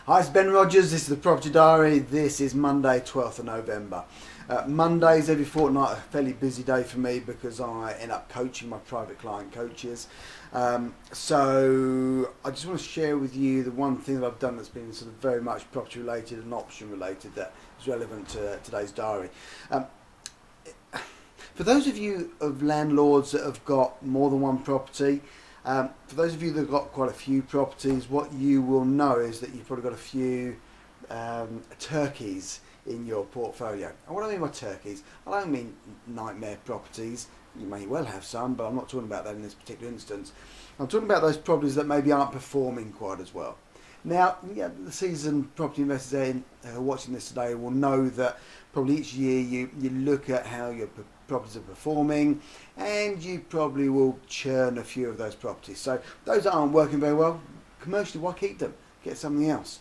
Hi, it's Ben Rogers. This is the Property Diary. This is Monday, 12th of November. Mondays every fortnight, a fairly busy day for me because I end up coaching my private client coaches. So I just want to share with you the one thing that I've done that's been sort of very much property related and option related that is relevant to today's diary. For those of you of landlords that have got more than one property, for those of you that have got quite a few properties, what you will know is that you've probably got a few turkeys in your portfolio. And what do I mean by turkeys? I don't mean nightmare properties. You may well have some, but I'm not talking about that in this particular instance. I'm talking about those properties that maybe aren't performing quite as well. Now, the seasoned property investors who are watching this today will know that probably each year you look at how your properties are performing, and you probably will churn a few of those properties. So those that aren't working very well, commercially, why keep them? Get something else.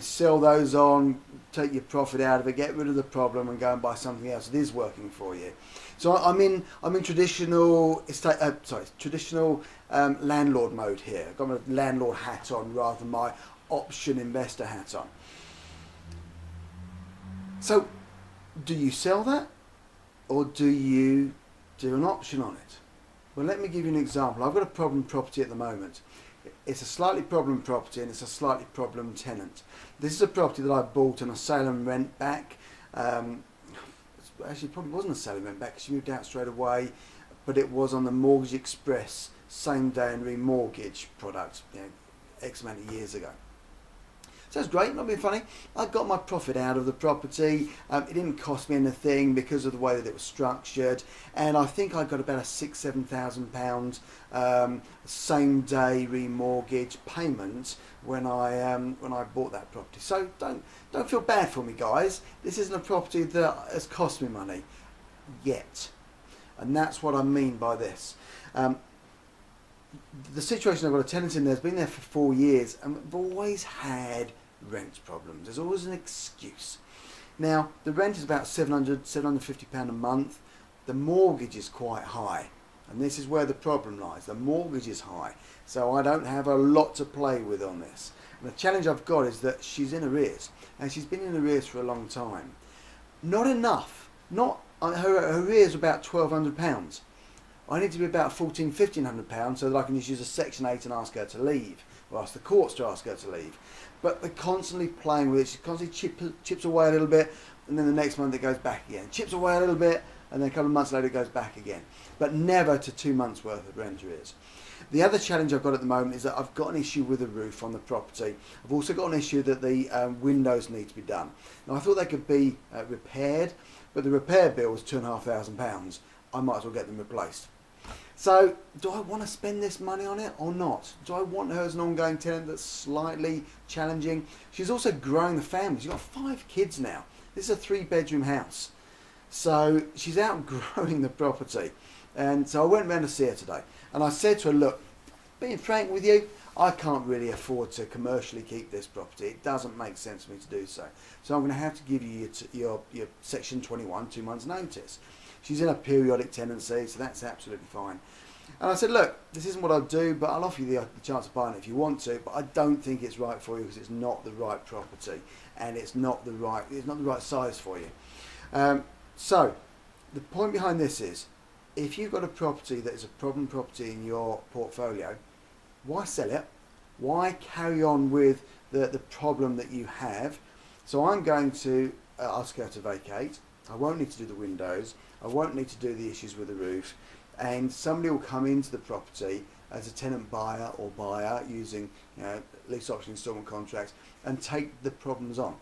Sell those on, take your profit out of it, get rid of the problem, and go and buy something else that is working for you. So I'm in traditional landlord mode here. I've got my landlord hat on rather than my option investor hat on. So, do you sell that, or do you do an option on it? Well, let me give you an example. I've got a problem property at the moment. It's a slightly problem property and it's a slightly problem tenant. This is a property that I bought on a sale and rent back. Actually, it probably wasn't a sale and rent back because she moved out straight away, but it was on the Mortgage Express same day and remortgage product, X amount of years ago. So it's great, not being funny. I got my profit out of the property. It didn't cost me anything because of the way that it was structured, and I think I got about a £6,000–7,000 same day remortgage payment when I bought that property. So don't feel bad for me, guys. This isn't a property that has cost me money yet, and that's what I mean by this. The situation, I've got a tenant in there, has been there for 4 years, and I've always had rent problems. There's always an excuse. Now, the rent is about £750 a month. The mortgage is quite high, and this is where the problem lies. The mortgage is high, so I don't have a lot to play with on this. And the challenge I've got is that she's in arrears, and she's been in arrears for a long time. Not enough. Her arrears are about £1,200. I need to be about £1,400–1,500 so that I can just use a Section 8 and ask her to leave, or ask the courts to ask her to leave. But they're constantly playing with it. She constantly chips away a little bit, and then the next month it goes back again. Chips away a little bit, and then a couple of months later it goes back again. But never to 2 months worth of rent arrears. The other challenge I've got at the moment is that I've got an issue with the roof on the property. I've also got an issue that the windows need to be done. Now I thought they could be repaired, but the repair bill was £2,500. I might as well get them replaced. So, do I want to spend this money on it or not? Do I want her as an ongoing tenant that's slightly challenging? She's also growing the family. She's got 5 kids now. This is a 3-bedroom house. So, she's outgrowing the property. And so I went round to see her today. And I said to her, look, being frank with you, I can't really afford to commercially keep this property. It doesn't make sense for me to do so. So I'm going to have to give you your Section 21, 2 months notice. She's in a periodic tenancy, so that's absolutely fine. And I said, look, this isn't what I'll do, but I'll offer you the chance of buying it if you want to, but I don't think it's right for you because it's not the right property and it's not the right size for you. So the point behind this is, if you've got a property that is a problem property in your portfolio, why sell it? Why carry on with the problem that you have? So I'm going to ask her to vacate. I won't need to do the windows. I won't need to do the issues with the roof, and somebody will come into the property as a tenant buyer or buyer using lease option instalment contracts and take the problems on.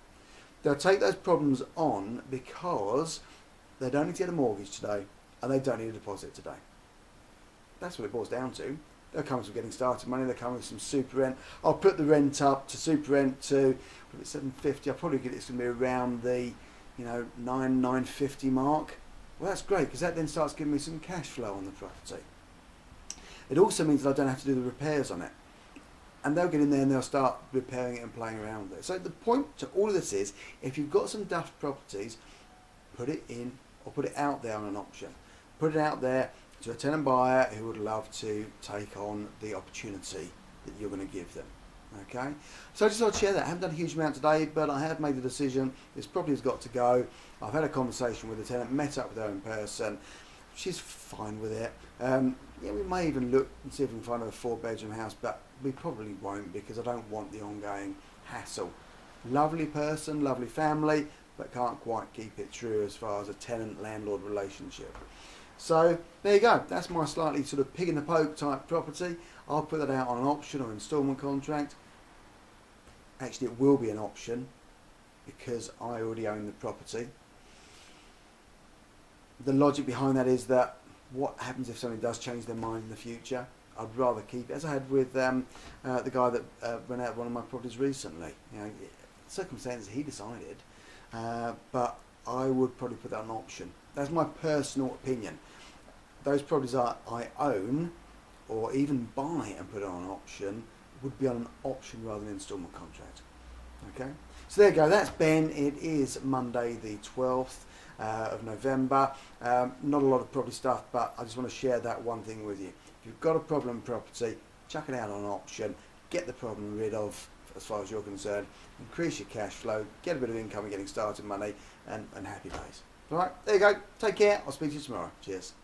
They'll take those problems on because they don't need to get a mortgage today and they don't need a deposit today. That's what it boils down to. They'll come with getting started money, they'll come with some super rent. I'll put the rent up to super rent to $750. I'll probably get it's going to be around the $950 mark. Well, that's great because that then starts giving me some cash flow on the property. It also means that I don't have to do the repairs on it, and they'll get in there and they'll start repairing it and playing around with it. So the point to all of this is, if you've got some daft properties, put it in or put it out there on an option. Put it out there to a tenant buyer who would love to take on the opportunity that you're going to give them. Okay, so I just thought I'd share that. I haven't done a huge amount today, but I have made the decision. This property has got to go. I've had a conversation with the tenant, met up with her in person. She's fine with it. Yeah, we may even look and see if we can find a 4-bedroom house, but we probably won't because I don't want the ongoing hassle. Lovely person, lovely family, but can't quite keep it true as far as a tenant-landlord relationship. So there you go. That's my slightly sort of pig in the poke type property. I'll put that out on an option or instalment contract. Actually, it will be an option because I already own the property. The logic behind that is that what happens if somebody does change their mind in the future? I'd rather keep it, as I had with the guy that went out of one of my properties recently. You know, circumstances he decided, but I would probably put that on option. That's my personal opinion. Those properties I own, or even buy and put it on an option, would be on an option rather than an instalment contract. Okay, so there you go. That's Ben. It is Monday the 12th of November. Not a lot of property stuff, but I just want to share that one thing with you. If you've got a problem property, chuck it out on an option, get the problem rid of as far as you're concerned, increase your cash flow, get a bit of income and getting started money, and happy days. All right, there you go. Take care. I'll speak to you tomorrow. Cheers.